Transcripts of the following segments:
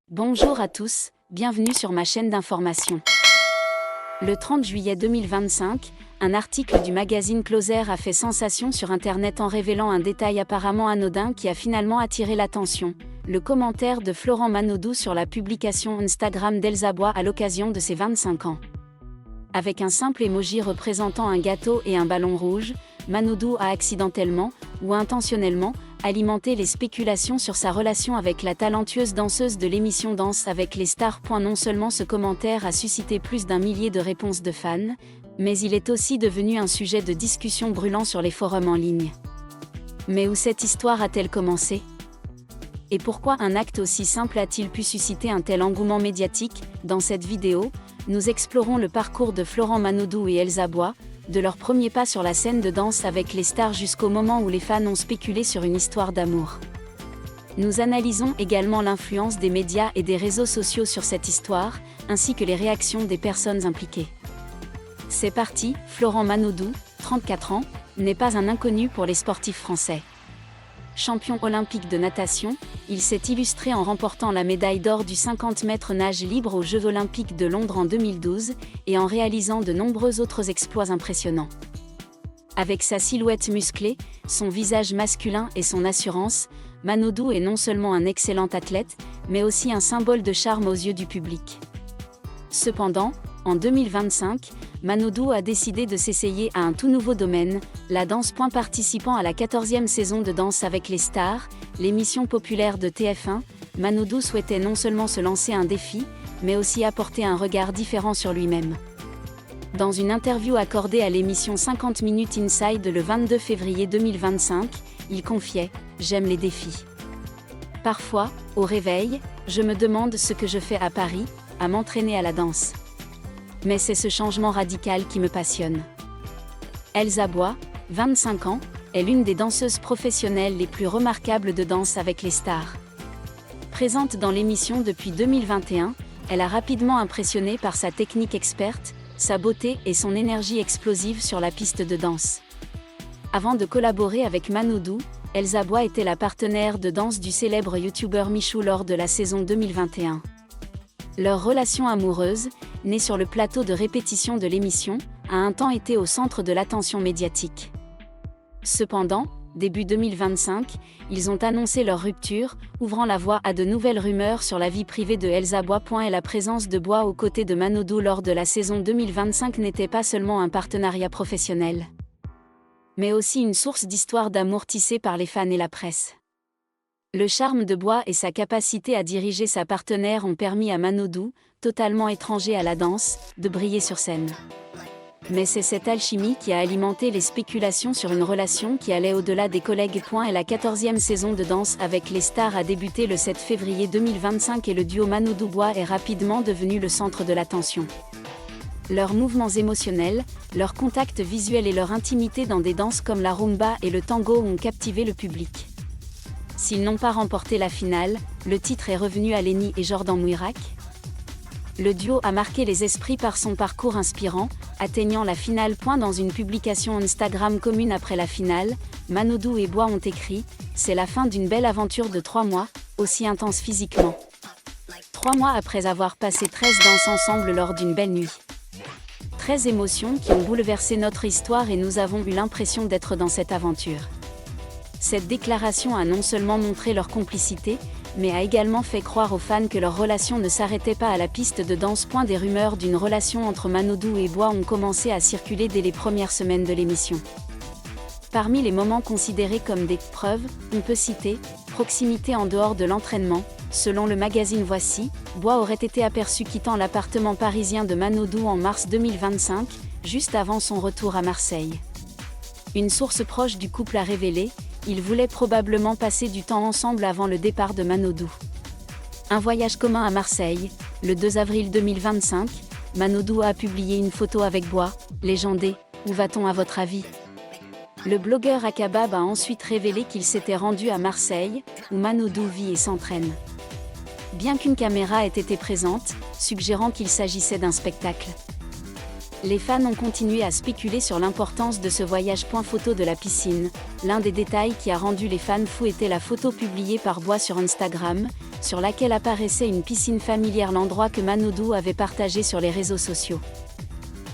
Bonjour à tous, bienvenue sur ma chaîne d'information. Le 30 juillet 2025, un article du magazine Closer a fait sensation sur Internet en révélant un détail apparemment anodin qui a finalement attiré l'attention. Le commentaire de Florent Manodou sur la publication Instagram d'Elsa Bois à l'occasion de ses 25 ans. Avec un simple emoji représentant un gâteau et un ballon rouge, Manodou a accidentellement, ou intentionnellement, alimenté les spéculations sur sa relation avec la talentueuse danseuse de l'émission Danse avec les stars. Non seulement ce commentaire a suscité plus d'1 millier de réponses de fans, mais il est aussi devenu un sujet de discussion brûlant sur les forums en ligne. Mais où cette histoire a-t-elle commencé ? Et pourquoi un acte aussi simple a-t-il pu susciter un tel engouement médiatique ? Dans cette vidéo, nous explorons le parcours de Florent Manodou et Elsa Bois, de leur premier pas sur la scène de Danse avec les stars jusqu'au moment où les fans ont spéculé sur une histoire d'amour. Nous analysons également l'influence des médias et des réseaux sociaux sur cette histoire, ainsi que les réactions des personnes impliquées. C'est parti, Florent Manodou, 34 ans, n'est pas un inconnu pour les sportifs français. Champion olympique de natation, il s'est illustré en remportant la médaille d'or du 50 mètres nage libre aux Jeux olympiques de Londres en 2012, et en réalisant de nombreux autres exploits impressionnants. Avec sa silhouette musclée, son visage masculin et son assurance, Manodou est non seulement un excellent athlète, mais aussi un symbole de charme aux yeux du public. Cependant, en 2025, Manodou a décidé de s'essayer à un tout nouveau domaine, la danse. Participant à la 14e saison de Danse avec les stars, l'émission populaire de TF1, Manodou souhaitait non seulement se lancer un défi, mais aussi apporter un regard différent sur lui-même. Dans une interview accordée à l'émission 50 Minutes Inside le 22 février 2025, il confiait « J'aime les défis. Parfois, au réveil, je me demande ce que je fais à Paris, à m'entraîner à la danse. Mais c'est ce changement radical qui me passionne. » Elsa Bois, 25 ans, est l'une des danseuses professionnelles les plus remarquables de Danse avec les stars. Présente dans l'émission depuis 2021, elle a rapidement impressionné par sa technique experte, sa beauté et son énergie explosive sur la piste de danse. Avant de collaborer avec Manodou, Elsa Bois était la partenaire de danse du célèbre youtubeur Michou lors de la saison 2021. Leur relation amoureuse, née sur le plateau de répétition de l'émission, a un temps été au centre de l'attention médiatique. Cependant, début 2025, ils ont annoncé leur rupture, ouvrant la voie à de nouvelles rumeurs sur la vie privée de Elsa Bois. Et la présence de Bois aux côtés de Manodou lors de la saison 2025 n'était pas seulement un partenariat professionnel, mais aussi une source d'histoires d'amour tissées par les fans et la presse. Le charme de Bois et sa capacité à diriger sa partenaire ont permis à Manodou, totalement étranger à la danse, de briller sur scène. Mais c'est cette alchimie qui a alimenté les spéculations sur une relation qui allait au-delà des collègues. Et la 14e saison de Danse avec les stars a débuté le 7 février 2025 et le duo Manodou-Bois est rapidement devenu le centre de l'attention. Leurs mouvements émotionnels, leurs contacts visuels et leur intimité dans des danses comme la rumba et le tango ont captivé le public. S'ils n'ont pas remporté la finale, le titre est revenu à Lénie et Jordan Mouirac. Le duo a marqué les esprits par son parcours inspirant, atteignant la finale. Dans une publication Instagram commune après la finale, Manodou et Bois ont écrit « C'est la fin d'une belle aventure de 3 mois, aussi intense physiquement. 3 mois après avoir passé 13 danses ensemble lors d'une belle nuit. 13 émotions qui ont bouleversé notre histoire et nous avons eu l'impression d'être dans cette aventure. » Cette déclaration a non seulement montré leur complicité, mais a également fait croire aux fans que leur relation ne s'arrêtait pas à la piste de danse. Des rumeurs d'une relation entre Manodou et Bois ont commencé à circuler dès les premières semaines de l'émission. Parmi les moments considérés comme des « preuves », on peut citer « proximité en dehors de l'entraînement ». Selon le magazine Voici, Bois aurait été aperçu quittant l'appartement parisien de Manodou en mars 2025, juste avant son retour à Marseille. Une source proche du couple a révélé ils voulaient probablement passer du temps ensemble avant le départ de Manodou. Un voyage commun à Marseille, le 2 avril 2025, Manodou a publié une photo avec Bois, légendé « Où va-t-on à votre avis ?» Le blogueur Akabab a ensuite révélé qu'il s'était rendu à Marseille, où Manodou vit et s'entraîne. Bien qu'une caméra ait été présente, suggérant qu'il s'agissait d'un spectacle. Les fans ont continué à spéculer sur l'importance de ce voyage. Photo de la piscine. L'un des détails qui a rendu les fans fous était la photo publiée par Bois sur Instagram, sur laquelle apparaissait une piscine familière, l'endroit que Manodou avait partagé sur les réseaux sociaux.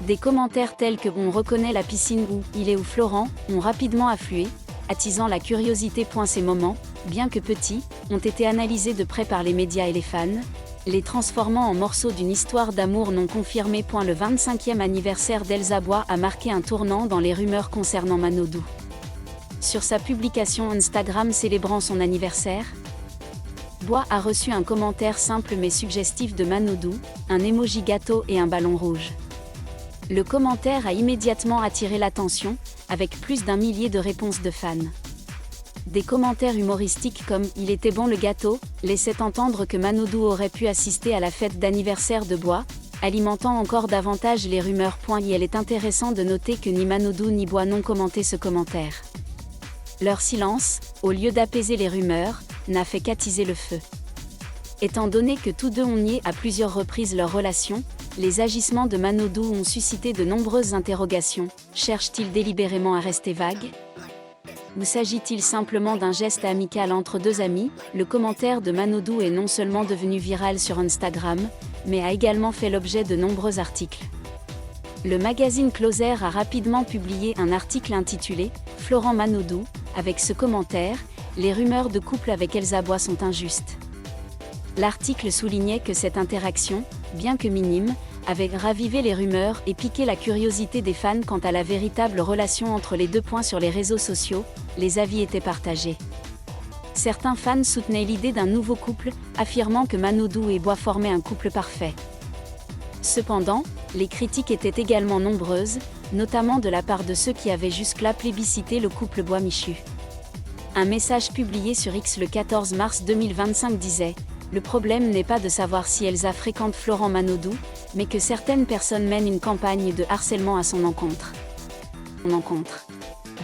Des commentaires tels que « on reconnaît la piscine » ou « il est où Florent » ont rapidement afflué, attisant la curiosité. Ces moments, bien que petits, ont été analysés de près par les médias et les fans, les transformant en morceaux d'une histoire d'amour non confirmée. Le 25e anniversaire d'Elsa Bois a marqué un tournant dans les rumeurs concernant Manodou. Sur sa publication Instagram célébrant son anniversaire, Bois a reçu un commentaire simple mais suggestif de Manodou, un emoji gâteau et un ballon rouge. Le commentaire a immédiatement attiré l'attention, avec plus d'1 millier de réponses de fans. Des commentaires humoristiques comme « il était bon le gâteau » laissaient entendre que Manodou aurait pu assister à la fête d'anniversaire de Bois, alimentant encore davantage les rumeurs. Il est intéressant de noter que ni Manodou ni Bois n'ont commenté ce commentaire. Leur silence, au lieu d'apaiser les rumeurs, n'a fait qu'attiser le feu. Étant donné que tous deux ont nié à plusieurs reprises leur relation, les agissements de Manodou ont suscité de nombreuses interrogations. Cherche-t-il délibérément à rester vague ? Ou s'agit-il simplement d'un geste amical entre deux amis ? Le commentaire de Manodou est non seulement devenu viral sur Instagram, mais a également fait l'objet de nombreux articles. Le magazine Closer a rapidement publié un article intitulé « Florent Manodou », avec ce commentaire « Les rumeurs de couple avec Elsa Bois sont injustes ». L'article soulignait que cette interaction, bien que minime, avait ravivé les rumeurs et piqué la curiosité des fans quant à la véritable relation entre les deux. Sur les réseaux sociaux, les avis étaient partagés. Certains fans soutenaient l'idée d'un nouveau couple, affirmant que Manodou et Bois formaient un couple parfait. Cependant, les critiques étaient également nombreuses, notamment de la part de ceux qui avaient jusque-là plébiscité le couple Bois-Michu. Un message publié sur X le 14 mars 2025 disait « Le problème n'est pas de savoir si Elsa fréquente Florent Manodou, mais que certaines personnes mènent une campagne de harcèlement à son encontre. »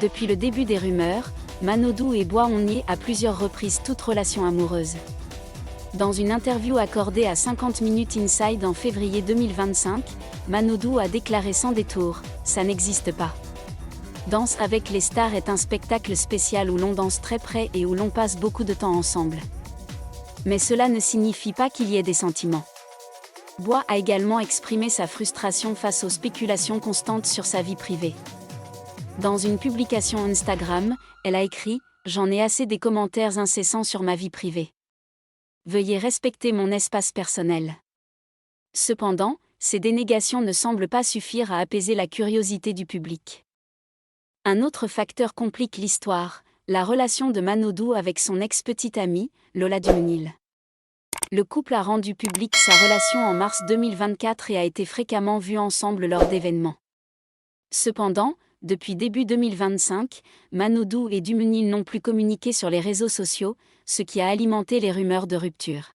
Depuis le début des rumeurs, Manodou et Bois ont nié à plusieurs reprises toute relation amoureuse. Dans une interview accordée à 50 Minutes Inside en février 2025, Manodou a déclaré sans détour « Ça n'existe pas. Danse avec les stars est un spectacle spécial où l'on danse très près et où l'on passe beaucoup de temps ensemble. Mais cela ne signifie pas qu'il y ait des sentiments. » Bois a également exprimé sa frustration face aux spéculations constantes sur sa vie privée. Dans une publication Instagram, elle a écrit « J'en ai assez des commentaires incessants sur ma vie privée. Veuillez respecter mon espace personnel. » Cependant, ces dénégations ne semblent pas suffire à apaiser la curiosité du public. Un autre facteur complique l'histoire, la relation de Manodou avec son ex-petite amie, Lola Dumenil. Le couple a rendu publique sa relation en mars 2024 et a été fréquemment vu ensemble lors d'événements. Cependant, depuis début 2025, Manodou et Dumenil n'ont plus communiqué sur les réseaux sociaux, ce qui a alimenté les rumeurs de rupture.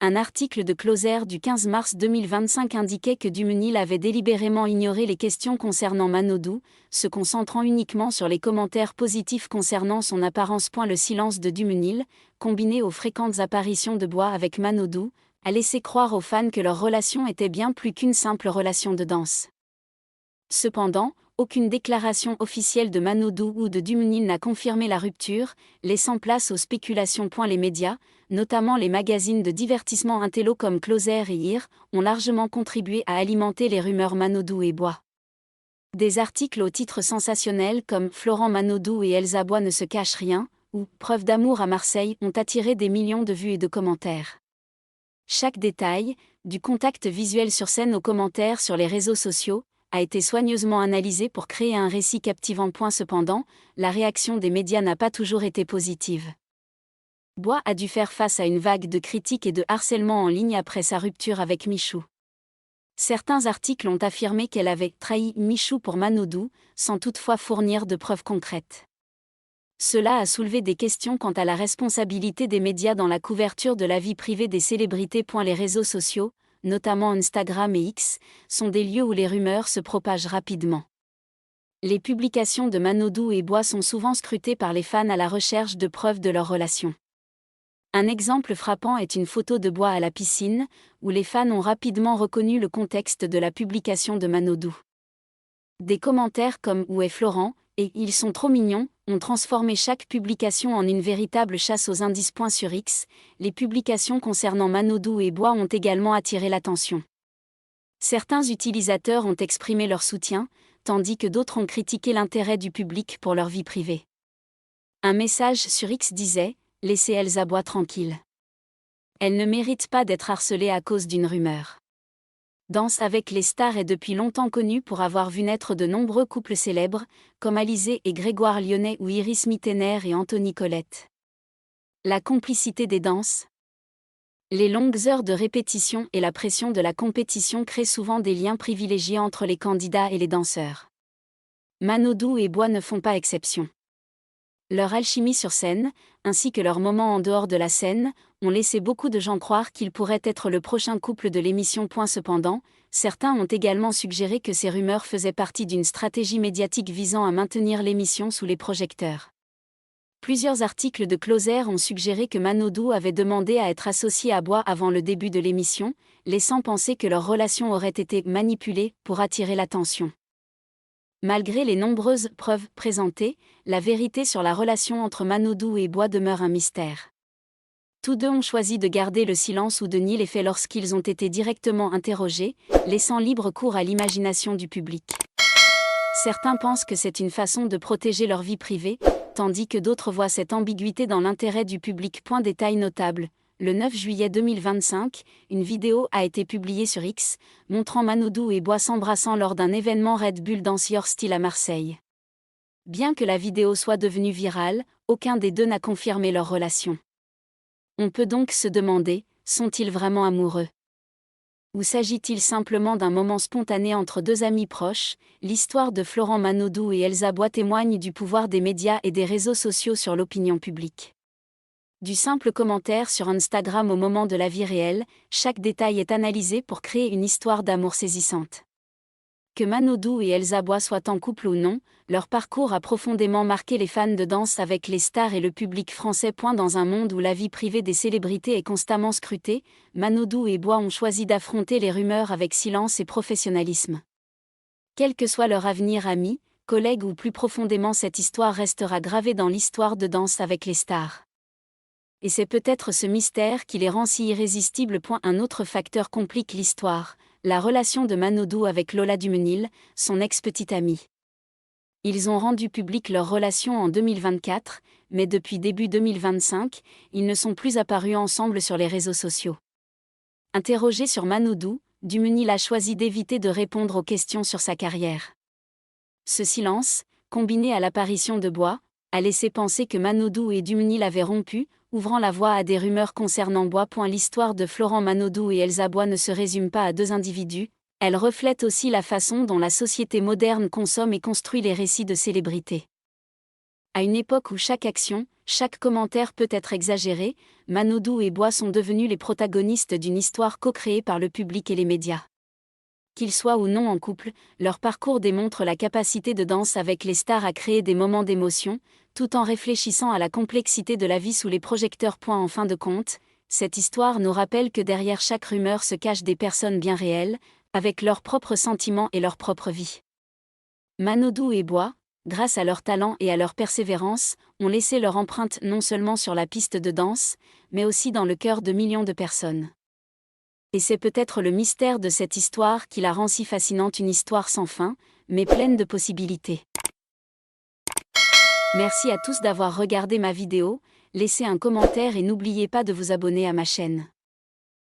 Un article de Closer du 15 mars 2025 indiquait que Dumenil avait délibérément ignoré les questions concernant Manodou, se concentrant uniquement sur les commentaires positifs concernant son apparence. Le silence de Dumenil, combiné aux fréquentes apparitions de Bois avec Manodou, a laissé croire aux fans que leur relation était bien plus qu'une simple relation de danse. Cependant, aucune déclaration officielle de Manodou ou de Dumenil n'a confirmé la rupture, laissant place aux spéculations. Les médias, notamment les magazines de divertissement intello comme Closer et IR, ont largement contribué à alimenter les rumeurs Manodou et Bois. Des articles au titre sensationnel comme « Florent Manodou et Elsa Bois ne se cachent rien » ou « Preuve d'amour à Marseille » ont attiré des millions de vues et de commentaires. Chaque détail, du contact visuel sur scène aux commentaires sur les réseaux sociaux, a été soigneusement analysé pour créer un récit captivant. Cependant, la réaction des médias n'a pas toujours été positive. Bois a dû faire face à une vague de critiques et de harcèlement en ligne après sa rupture avec Michou. Certains articles ont affirmé qu'elle avait trahi Michou pour Manodou, sans toutefois fournir de preuves concrètes. Cela a soulevé des questions quant à la responsabilité des médias dans la couverture de la vie privée des célébrités. Les réseaux sociaux, notamment Instagram et X, sont des lieux où les rumeurs se propagent rapidement. Les publications de Manodou et Bois sont souvent scrutées par les fans à la recherche de preuves de leur relation. Un exemple frappant est une photo de Bois à la piscine, où les fans ont rapidement reconnu le contexte de la publication de Manodou. Des commentaires comme « Où est Florent ?» et « Ils sont trop mignons » ont transformé chaque publication en une véritable chasse aux indices. Sur X, les publications concernant Manodou et Bois ont également attiré l'attention. Certains utilisateurs ont exprimé leur soutien, tandis que d'autres ont critiqué l'intérêt du public pour leur vie privée. Un message sur X disait « Laissez Elsa Bois tranquille. Elle ne mérite pas d'être harcelée à cause d'une rumeur. » Danse avec les stars est depuis longtemps connue pour avoir vu naître de nombreux couples célèbres, comme Alizé et Grégoire Lyonnais ou Iris Mittener et Anthony Colette. La complicité des danses. Les longues heures de répétition et la pression de la compétition créent souvent des liens privilégiés entre les candidats et les danseurs. Manodou et Bois ne font pas exception. Leur alchimie sur scène, ainsi que leurs moments en dehors de la scène, ont laissé beaucoup de gens croire qu'ils pourraient être le prochain couple de l'émission. Cependant, certains ont également suggéré que ces rumeurs faisaient partie d'une stratégie médiatique visant à maintenir l'émission sous les projecteurs. Plusieurs articles de Closer ont suggéré que Manodou avait demandé à être associé à Bois avant le début de l'émission, laissant penser que leur relation aurait été manipulée pour attirer l'attention. Malgré les nombreuses preuves présentées, la vérité sur la relation entre Manodou et Bois demeure un mystère. Tous deux ont choisi de garder le silence ou de nier les faits lorsqu'ils ont été directement interrogés, laissant libre cours à l'imagination du public. Certains pensent que c'est une façon de protéger leur vie privée, tandis que d'autres voient cette ambiguïté dans l'intérêt du public. Détail notable. Le 9 juillet 2025, une vidéo a été publiée sur X, montrant Manodou et Bois s'embrassant lors d'un événement Red Bull Dance Your Style à Marseille. Bien que la vidéo soit devenue virale, aucun des deux n'a confirmé leur relation. On peut donc se demander, sont-ils vraiment amoureux? Ou s'agit-il simplement d'un moment spontané entre deux amis proches? L'histoire de Florent Manodou et Elsa Bois témoigne du pouvoir des médias et des réseaux sociaux sur l'opinion publique. Du simple commentaire sur Instagram au moment de la vie réelle, chaque détail est analysé pour créer une histoire d'amour saisissante. Que Manodou et Elsa Bois soient en couple ou non, leur parcours a profondément marqué les fans de Danse avec les stars et le public français. Dans un monde où la vie privée des célébrités est constamment scrutée, Manodou et Bois ont choisi d'affronter les rumeurs avec silence et professionnalisme. Quel que soit leur avenir, amis, collègues ou plus profondément, cette histoire restera gravée dans l'histoire de Danse avec les stars. Et c'est peut-être ce mystère qui les rend si irrésistibles. Un autre facteur complique l'histoire, la relation de Manodou avec Lola Dumenil, son ex-petite amie. Ils ont rendu publique leur relation en 2024, mais depuis début 2025, ils ne sont plus apparus ensemble sur les réseaux sociaux. Interrogé sur Manodou, Dumenil a choisi d'éviter de répondre aux questions sur sa carrière. Ce silence, combiné à l'apparition de Bois, a laissé penser que Manodou et Dumenil avaient rompu, ouvrant la voie à des rumeurs concernant Bois. L'histoire de Florent Manodou et Elsa Bois ne se résume pas à deux individus, elle reflète aussi la façon dont la société moderne consomme et construit les récits de célébrités. À une époque où chaque action, chaque commentaire peut être exagéré, Manodou et Bois sont devenus les protagonistes d'une histoire co-créée par le public et les médias. Qu'ils soient ou non en couple, leur parcours démontre la capacité de Danse avec les stars à créer des moments d'émotion, tout en réfléchissant à la complexité de la vie sous les projecteurs. En fin de compte, cette histoire nous rappelle que derrière chaque rumeur se cachent des personnes bien réelles, avec leurs propres sentiments et leur propre vie. Manodou et Bois, grâce à leur talent et à leur persévérance, ont laissé leur empreinte non seulement sur la piste de danse, mais aussi dans le cœur de millions de personnes. Et c'est peut-être le mystère de cette histoire qui la rend si fascinante, une histoire sans fin, mais pleine de possibilités. Merci à tous d'avoir regardé ma vidéo, laissez un commentaire et n'oubliez pas de vous abonner à ma chaîne.